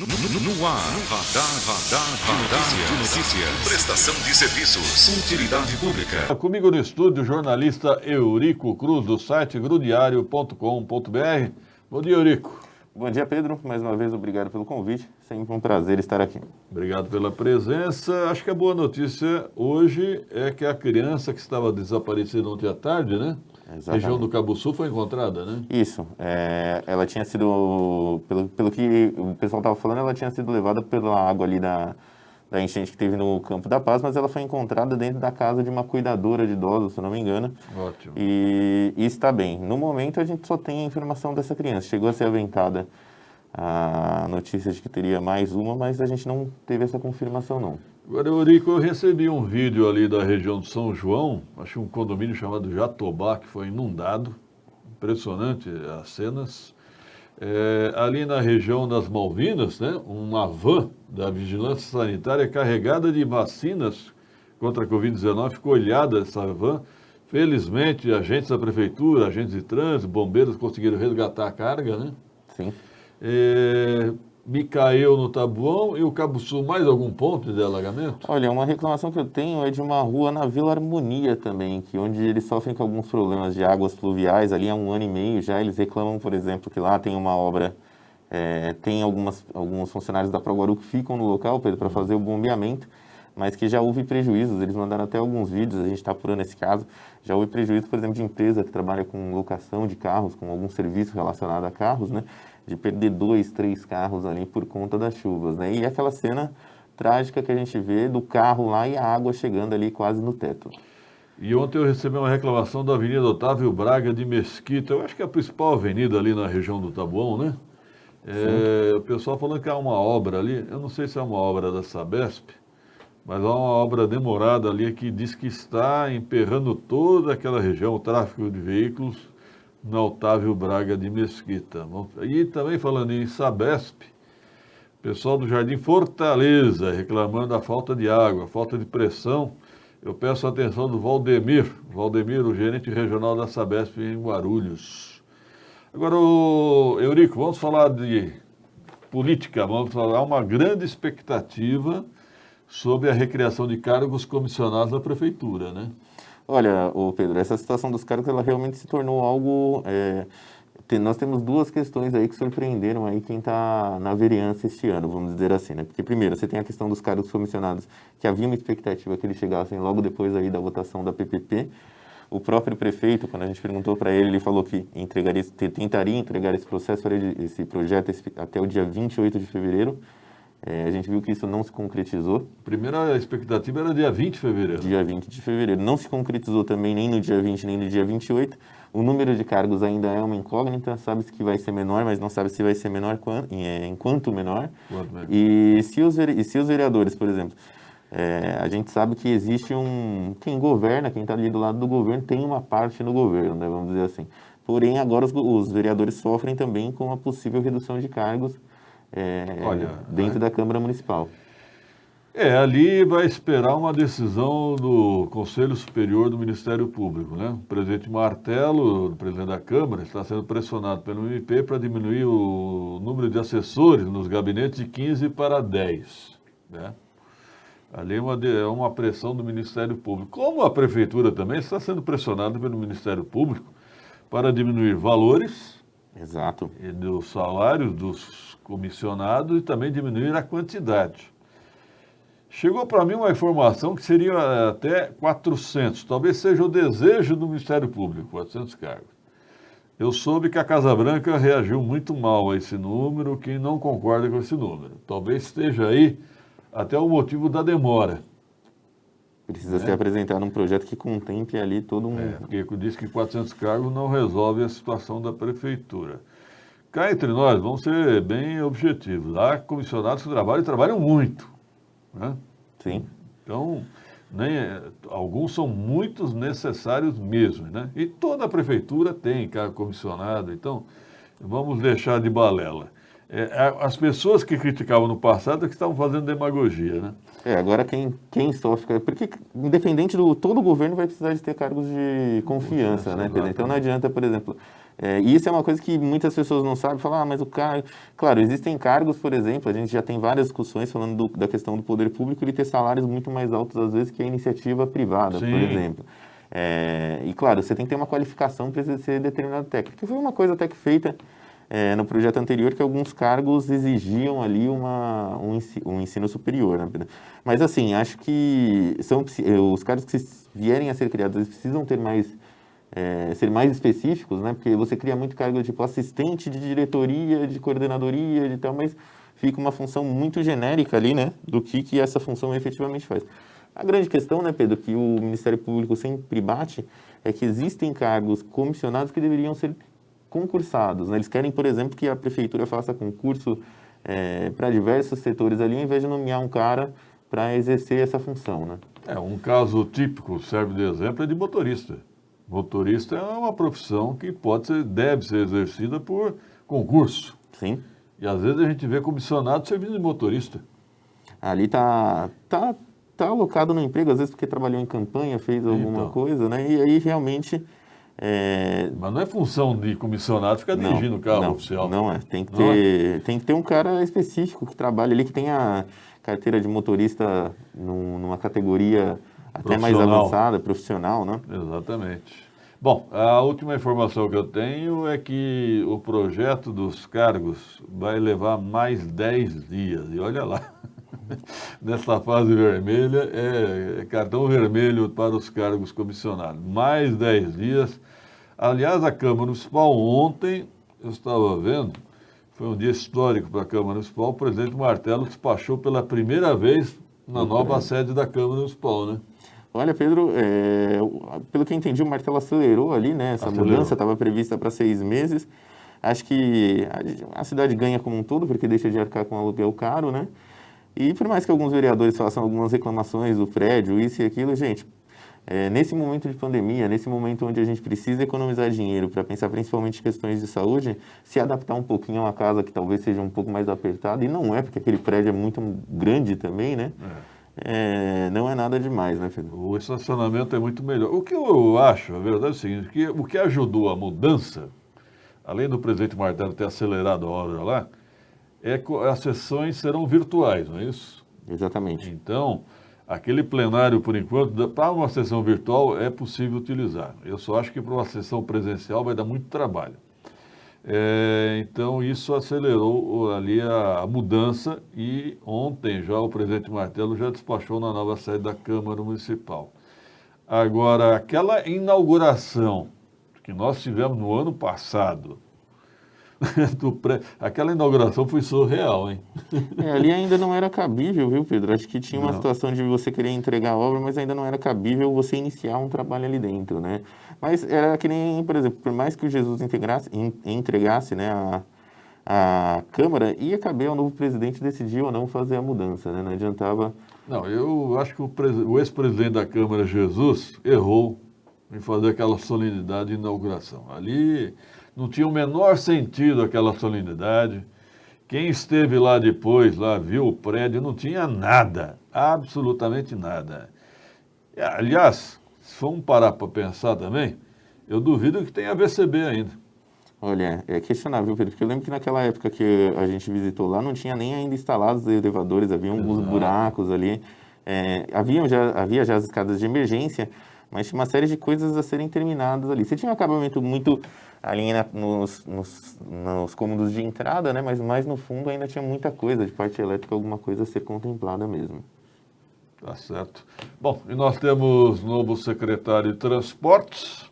No ar, radar de notícias. Prestação de serviços. Utilidade pública. Comigo no estúdio, o jornalista Eurico Cruz, do site grudiario.com.br. Bom dia, Eurico. Bom dia, Pedro. Mais uma vez, obrigado pelo convite. Sempre um prazer estar aqui. Obrigado pela presença. Acho que a boa notícia hoje é que a criança que estava desaparecida ontem à tarde, né? Exatamente. Região do Cabo Sul foi encontrada, né? Isso. Ela tinha sido, pelo que o pessoal estava falando, ela tinha sido levada pela água ali da enchente que teve no Campo da Paz, mas ela foi encontrada dentro da casa de uma cuidadora de idosos, se eu não me engano. Ótimo. E está bem. No momento, a gente só tem a informação dessa criança. Chegou a ser aventada a notícia de que teria mais uma, mas a gente não teve essa confirmação, não. Agora, Eurico, eu recebi um vídeo ali da região de São João, acho um condomínio chamado Jatobá, que foi inundado. Impressionante as cenas. Ali na região das Malvinas, né, uma van da Vigilância Sanitária carregada de vacinas contra a Covid-19, ficou olhada essa van. Felizmente, agentes da prefeitura, agentes de trânsito, bombeiros conseguiram resgatar a carga, né? Sim. Micael no Tabuão e o Cabo Sul, mais algum ponto de alagamento? Olha, uma reclamação que eu tenho é de uma rua na Vila Harmonia também, onde eles sofrem com alguns problemas de águas pluviais, ali há 1 ano e meio já. Eles reclamam, por exemplo, que lá tem uma obra, tem alguns funcionários da Proguaru que ficam no local, Pedro, para fazer o bombeamento, mas que já houve prejuízos. Eles mandaram até alguns vídeos, a gente está apurando esse caso. Já houve prejuízo, por exemplo, de empresa que trabalha com locação de carros, com algum serviço relacionado a carros, né? De perder 2, 3 carros ali por conta das chuvas, né? E aquela cena trágica que a gente vê do carro lá e a água chegando ali quase no teto. E ontem eu recebi uma reclamação da Avenida Otávio Braga de Mesquita, eu acho que é a principal avenida ali na região do Tabuão, né? O pessoal falando que há uma obra ali, eu não sei se é uma obra da Sabesp, mas há uma obra demorada ali que diz que está emperrando toda aquela região, o tráfego de veículos, na Otávio Braga de Mesquita. E também falando em Sabesp, pessoal do Jardim Fortaleza reclamando da falta de água, falta de pressão. Eu peço a atenção do Valdemir, o gerente regional da Sabesp em Guarulhos. Agora, Eurico, vamos falar de política, há uma grande expectativa sobre a recriação de cargos comissionados da prefeitura, né? Olha, Pedro, essa situação dos cargos, ela realmente se tornou algo... nós temos 2 questões aí que surpreenderam aí quem está na vereança este ano, vamos dizer assim, né? Porque, primeiro, você tem a questão dos cargos comissionados, que havia uma expectativa que eles chegassem logo depois aí da votação da PPP. O próprio prefeito, quando a gente perguntou para ele, ele falou que tentaria entregar esse processo, esse projeto até o dia 28 de fevereiro. A gente viu que isso não se concretizou. Primeira expectativa era dia 20 de fevereiro. Dia 20 de fevereiro. Não se concretizou também nem no dia 20, nem no dia 28. O número de cargos ainda é uma incógnita. Sabe-se que vai ser menor, mas não sabe se vai ser menor enquanto menor. E se os vereadores, por exemplo, a gente sabe que existe quem governa, quem está ali do lado do governo, tem uma parte no governo, né, vamos dizer assim. Porém, agora os vereadores sofrem também com uma possível redução de cargos dentro da Câmara Municipal. Ali vai esperar uma decisão do Conselho Superior do Ministério Público, né? O presidente Martelo, o presidente da Câmara, está sendo pressionado pelo MP para diminuir o número de assessores nos gabinetes de 15 para 10, né? Ali é uma pressão do Ministério Público. Como a Prefeitura também está sendo pressionada pelo Ministério Público para diminuir valores... Exato. E dos salários dos comissionados e também diminuir a quantidade. Chegou para mim uma informação que seria até 400, talvez seja o desejo do Ministério Público, 400 cargos. Eu soube que a Casa Branca reagiu muito mal a esse número, que não concorda com esse número. Talvez esteja aí até o motivo da demora. Precisa ser apresentado um projeto que contemple ali todo Porque diz que 400 cargos não resolve a situação da prefeitura. Cá entre nós, vamos ser bem objetivos. Há comissionados que trabalham muito, né? Sim. Então, alguns são muito necessários mesmo, né? E toda a prefeitura tem cargo comissionado, então vamos deixar de balela. As pessoas que criticavam no passado é que estavam fazendo demagogia, né? Agora quem sofre... Porque, independente todo governo vai precisar de ter cargos de confiança, né, Pedro? Então não adianta, por exemplo, E isso é uma coisa que muitas pessoas não sabem, falam, mas o cara... Claro, existem cargos, por exemplo, a gente já tem várias discussões falando da questão do poder público, ele ter salários muito mais altos, às vezes, que a iniciativa privada, Sim. por exemplo. E, claro, você tem que ter uma qualificação para exercer determinado técnico, que foi uma coisa até que feita no projeto anterior, que alguns cargos exigiam ali um ensino superior, né? Mas, assim, acho que os cargos que vierem a ser criados, eles precisam ter ser mais específicos, né? Porque você cria muito cargo tipo assistente de diretoria, de coordenadoria e tal, mas fica uma função muito genérica ali, né? Do que essa função efetivamente faz. A grande questão, né, Pedro, que o Ministério Público sempre bate, é que existem cargos comissionados que deveriam ser concursados, né? Eles querem, por exemplo, que a prefeitura faça concurso para diversos setores ali, ao invés de nomear um cara para exercer essa função, né? Um caso típico, serve de exemplo, é de motorista. Motorista é uma profissão que deve ser exercida por concurso. Sim. E às vezes a gente vê comissionado servindo de motorista. Ali tá alocado no emprego, às vezes porque trabalhou em campanha, fez alguma coisa, né? E aí realmente... Mas não é função de comissionado ficar dirigindo o carro oficial. Não é. Tem que ter um cara específico que trabalha ali, que tenha carteira de motorista numa categoria até mais avançada, profissional, né? Exatamente. Bom, a última informação que eu tenho é que o projeto dos cargos vai levar mais 10 dias. E olha lá, nessa fase vermelha, é cartão vermelho para os cargos comissionados. Mais 10 dias. Aliás, a Câmara Municipal ontem, eu estava vendo, foi um dia histórico para a Câmara Municipal, o presidente Martello despachou pela primeira vez na nova sede da Câmara Municipal, né? Olha, Pedro, pelo que eu entendi, o Martello acelerou ali, né? Essa mudança estava prevista para 6 meses. Acho que a cidade ganha como um todo, porque deixa de arcar com aluguel caro, né? E por mais que alguns vereadores façam algumas reclamações do prédio, isso e aquilo, gente, nesse momento de pandemia, nesse momento onde a gente precisa economizar dinheiro para pensar principalmente em questões de saúde, se adaptar um pouquinho a uma casa que talvez seja um pouco mais apertada, e não é, porque aquele prédio é muito grande também, né? Não é nada demais, né, Pedro? O estacionamento é muito melhor. O que eu acho, a verdade é o seguinte, que o que ajudou a mudança, além do presidente Martello ter acelerado a obra lá, é que as sessões serão virtuais, não é isso? Exatamente. Então, aquele plenário, por enquanto, para uma sessão virtual é possível utilizar. Eu só acho que para uma sessão presencial vai dar muito trabalho. Então, isso acelerou ali a mudança e ontem já o presidente Martello já despachou na nova sede da Câmara Municipal. Agora, aquela inauguração que nós tivemos no ano passado, aquela inauguração foi surreal, hein? Ali ainda não era cabível, viu, Pedro? Acho que tinha uma situação de você querer entregar a obra, mas ainda não era cabível você iniciar um trabalho ali dentro, né? Mas era que nem, por exemplo, por mais que o Jesus entregasse, né, a Câmara, ia caber ao novo presidente decidir ou não fazer a mudança, né? Não adiantava... Não, eu acho que o ex-presidente da Câmara, Jesus, errou em fazer aquela solenidade de inauguração. Ali não tinha o menor sentido aquela solenidade. Quem esteve lá depois, lá viu o prédio, não tinha nada, absolutamente nada. Aliás, se formos parar para pensar também, eu duvido que tenha VCB ainda. Olha, é questionável, Pedro, porque eu lembro que naquela época que a gente visitou lá, não tinha nem ainda instalados os elevadores, havia alguns buracos ali, havia já as escadas de emergência, mas tinha uma série de coisas a serem terminadas ali. Você tinha um acabamento muito ali nos cômodos de entrada, né? Mas mais no fundo ainda tinha muita coisa de parte elétrica, alguma coisa a ser contemplada mesmo. Tá certo. Bom, e nós temos novo secretário de Transportes,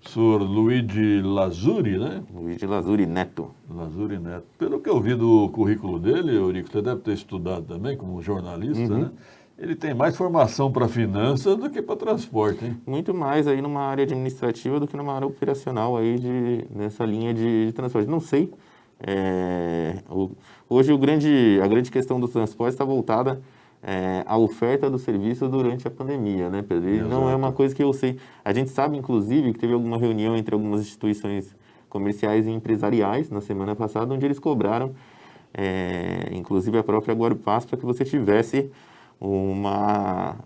o senhor Luigi Lazuri, né? Luigi Lazuri Neto. Lazuri Neto. Pelo que eu vi do currículo dele, Eurico, você deve ter estudado também como jornalista, né? Ele tem mais formação para finanças do que para transporte, hein? Muito mais aí numa área administrativa do que numa área operacional aí nessa linha de transporte. Não sei. Hoje a grande questão do transporte está voltada à oferta do serviço durante a pandemia, né, Pedro? E não é uma coisa que eu sei. A gente sabe, inclusive, que teve alguma reunião entre algumas instituições comerciais e empresariais na semana passada, onde eles cobraram, inclusive a própria Guarupás, para que você tivesse uma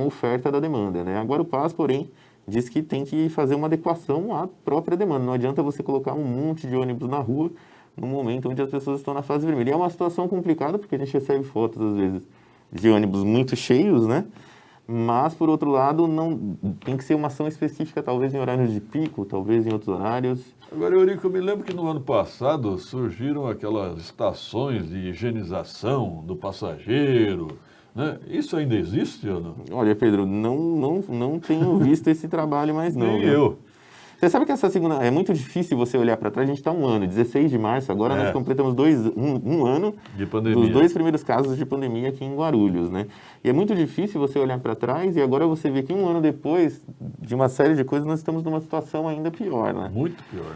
oferta da demanda, né? A Guarupás, porém, diz que tem que fazer uma adequação à própria demanda. Não adianta você colocar um monte de ônibus na rua no momento onde as pessoas estão na fase vermelha. E é uma situação complicada, porque a gente recebe fotos, às vezes, de ônibus muito cheios, né? Mas, por outro lado, não tem que ser uma ação específica, talvez em horários de pico, talvez em outros horários. Agora, Eurico, eu me lembro que no ano passado surgiram aquelas estações de higienização do passageiro, né? Isso ainda existe ou não? Olha, Pedro, não tenho visto esse trabalho mais não. Nem Viu? eu. Você sabe que essa segunda... É muito difícil você olhar para trás, a gente está um ano, 16 de março, agora nós completamos um ano De pandemia. dos 2 primeiros casos de pandemia aqui em Guarulhos, né? E é muito difícil você olhar para trás e agora você vê que um ano depois de uma série de coisas, nós estamos numa situação ainda pior, né? Muito pior.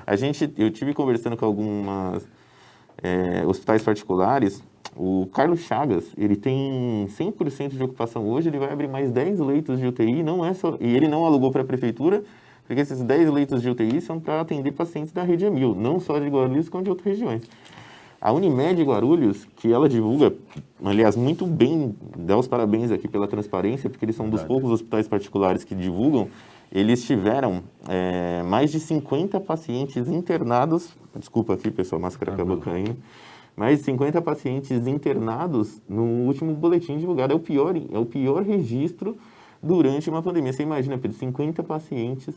Eu tive conversando com algumas hospitais particulares, o Carlos Chagas, ele tem 100% de ocupação hoje, ele vai abrir mais 10 leitos de UTI, e ele não alugou para a prefeitura, porque esses 10 leitos de UTI são para atender pacientes da rede Amil, não só de Guarulhos, como de outras regiões. A Unimed Guarulhos, que ela divulga, aliás, muito bem, dá os parabéns aqui pela transparência, porque eles são dos poucos hospitais particulares que divulgam, eles tiveram mais de 50 pacientes internados, desculpa aqui, pessoal, a máscara acabou caindo, mais de 50 pacientes internados no último boletim divulgado. É o pior registro durante uma pandemia. Você imagina, Pedro, 50 pacientes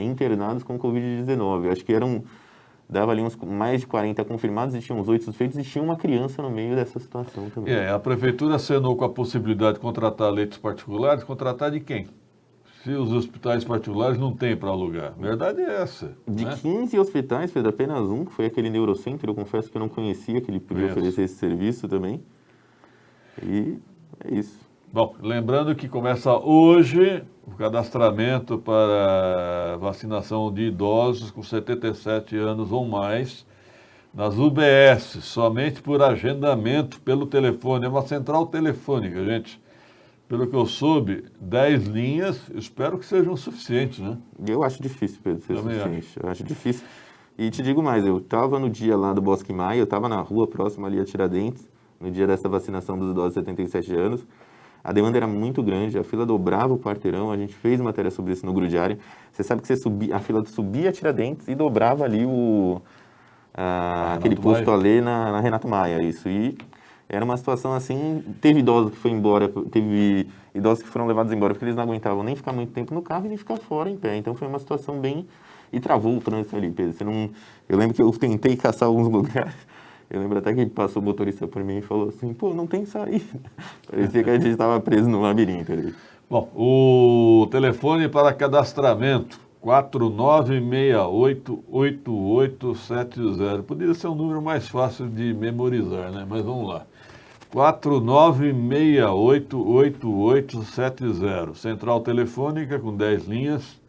internados com Covid-19. Acho que dava ali uns mais de 40 confirmados e tinha uns 8 suspeitos e tinha uma criança no meio dessa situação também. A prefeitura acenou com a possibilidade de contratar leitos particulares, contratar de quem? Se os hospitais particulares não têm para alugar. A verdade é essa. De né? 15 hospitais, Pedro, apenas um, que foi aquele Neurocenter, eu confesso que eu não conhecia que ele podia oferecer esse serviço também. E é isso. Bom, lembrando que começa hoje o cadastramento para vacinação de idosos com 77 anos ou mais nas UBS, somente por agendamento pelo telefone. É uma central telefônica, gente. Pelo que eu soube, 10 linhas, espero que sejam suficientes, né? Eu acho difícil, Pedro, ser Também suficiente. Eu acho difícil. E te digo mais, eu estava no dia lá do Bosque Maia, eu estava na rua próxima ali a Tiradentes, no dia dessa vacinação dos idosos de 77 anos. A demanda era muito grande, a fila dobrava o quarteirão, a gente fez matéria sobre isso no Grupo Diário. Você sabe que a fila subia a Tiradentes e dobrava ali aquele posto ali na Renato Maia, isso. E era uma situação assim, teve idosos que foram embora, teve idosos que foram levados embora porque eles não aguentavam nem ficar muito tempo no carro e nem ficar fora em pé. Então foi uma situação bem... E travou o trânsito ali, Pedro. Eu lembro que eu tentei caçar alguns lugares. Eu lembro até que passou o motorista por mim e falou assim, pô, não tem saída. Parecia que a gente estava preso no labirinto ali. Bom, o telefone para cadastramento, 4968-8870. Poderia ser um número mais fácil de memorizar, né? Mas vamos lá. 4968-8870. Central telefônica com 10 linhas.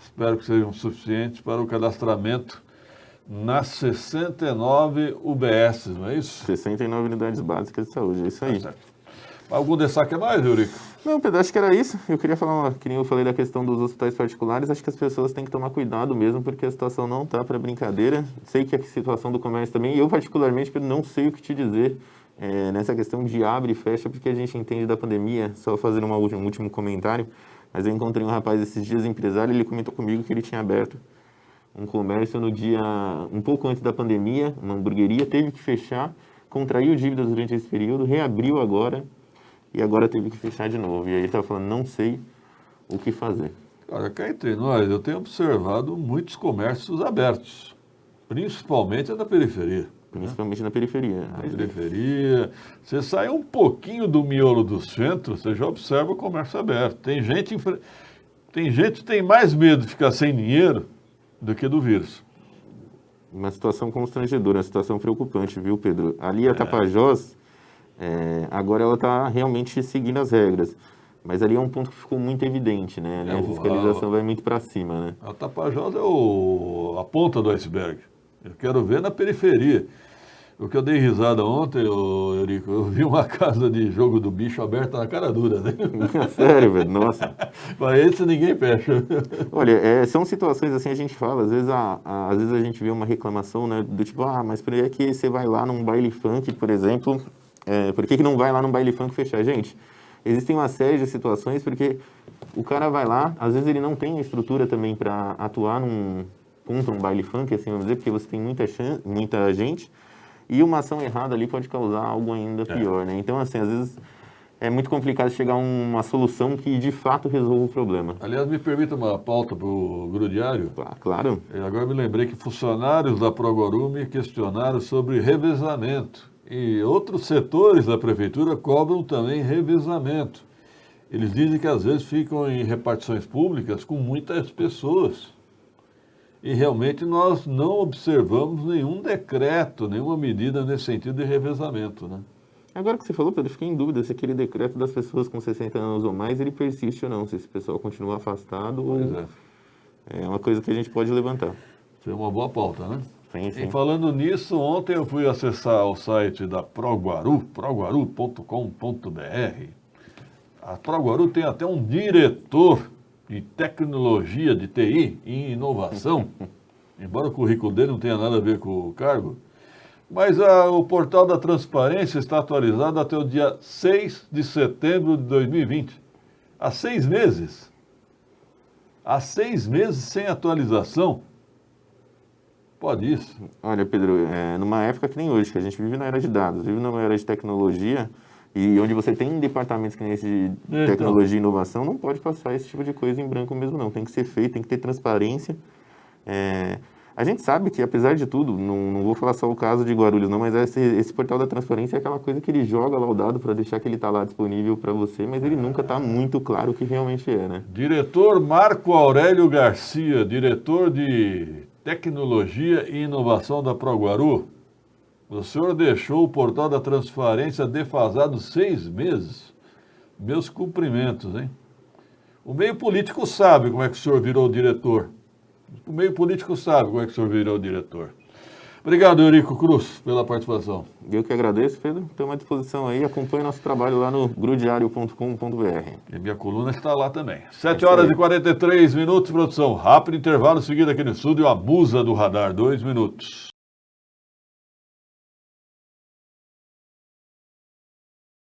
Espero que sejam suficientes para o cadastramento nas 69 UBS, não é isso? 69 unidades básicas de saúde, é isso aí. Tá. Algum destaque a mais, Eurico? Não, Pedro, acho que era isso. Eu queria falar, que nem eu falei da questão dos hospitais particulares, acho que as pessoas têm que tomar cuidado mesmo, porque a situação não está para brincadeira. Sei que a situação do comércio também, e eu particularmente, Pedro, não sei o que te dizer nessa questão de abre e fecha, porque a gente entende da pandemia, só fazendo um último comentário, mas eu encontrei um rapaz esses dias, empresário, ele comentou comigo que ele tinha aberto um comércio no dia, um pouco antes da pandemia, uma hamburgueria, teve que fechar, contraiu dívidas durante esse período, reabriu agora, e agora teve que fechar de novo. E aí ele estava falando, não sei o que fazer. Olha, cá entre nós, eu tenho observado muitos comércios abertos, principalmente a da periferia. Principalmente na periferia. Na periferia. Você sai um pouquinho do miolo do centro, você já observa o comércio aberto. Tem gente que tem mais medo de ficar sem dinheiro do que do vírus. Uma situação constrangedora, uma situação preocupante, viu, Pedro? Ali a Tapajós, agora ela está realmente seguindo as regras. Mas ali é um ponto que ficou muito evidente, né? A fiscalização vai muito para cima, né? A Tapajós é a ponta do iceberg. Eu quero ver na periferia. O que eu dei risada ontem, Eurico, eu vi uma casa de jogo do bicho aberta na cara dura, né? Sério, velho? Nossa. Mas esse ninguém fecha. Olha, são situações assim, a gente fala, às vezes a gente vê uma reclamação, né, do tipo, mas por que é que você vai lá num baile funk, por exemplo, por que não vai lá num baile funk fechar? Gente, existem uma série de situações, porque o cara vai lá, às vezes ele não tem a estrutura também para atuar contra um baile funk, assim vamos dizer, porque você tem muita gente, e uma ação errada ali pode causar algo ainda pior, né? Então, assim, às vezes é muito complicado chegar a uma solução que de fato resolva o problema. Aliás, me permita uma pauta para o Grudiário. Claro. Agora me lembrei que funcionários da Proguaru me questionaram sobre revezamento. E outros setores da prefeitura cobram também revezamento. Eles dizem que às vezes ficam em repartições públicas com muitas pessoas. E realmente nós não observamos nenhum decreto, nenhuma medida nesse sentido de revezamento, né? Agora que você falou, Pedro, eu fiquei em dúvida se aquele decreto das pessoas com 60 anos ou mais, ele persiste ou não, se esse pessoal continua afastado ou... É uma coisa que a gente pode levantar. Isso é uma boa pauta, né? Sim, sim. E falando nisso, ontem eu fui acessar o site da Proguaru, proguaru.com.br. A Proguaru tem até um diretor de tecnologia, de TI e inovação, embora o currículo dele não tenha nada a ver com o cargo. Mas o portal da transparência está atualizado até o dia 6 de setembro de 2020. Há 6 meses. Há 6 meses sem atualização. Pode isso? Olha, Pedro, numa época que nem hoje, que a gente vive na era de dados, vive numa era de tecnologia, e onde você tem departamentos que nem esse de tecnologia e inovação, não pode passar esse tipo de coisa em branco mesmo, não. Tem que ser feito, tem que ter transparência. A gente sabe que, apesar de tudo, não vou falar só o caso de Guarulhos, não, mas esse portal da transparência é aquela coisa que ele joga lá o dado para deixar que ele está lá disponível para você, mas ele nunca está muito claro o que realmente é, né? Diretor Marco Aurélio Garcia, diretor de tecnologia e inovação da Proguaru. O senhor deixou o portal da transparência defasado 6 meses. Meus cumprimentos, hein? O meio político sabe como é que o senhor virou diretor. O meio político sabe como é que o senhor virou diretor. Obrigado, Eurico Cruz, pela participação. Eu que agradeço, Pedro. Estamos à disposição aí. Acompanhe nosso trabalho lá no grudiario.com.br. E minha coluna está lá também. 7 horas e 43 minutos, produção. Rápido intervalo, seguido aqui no estúdio, a musa do radar, 2 minutos.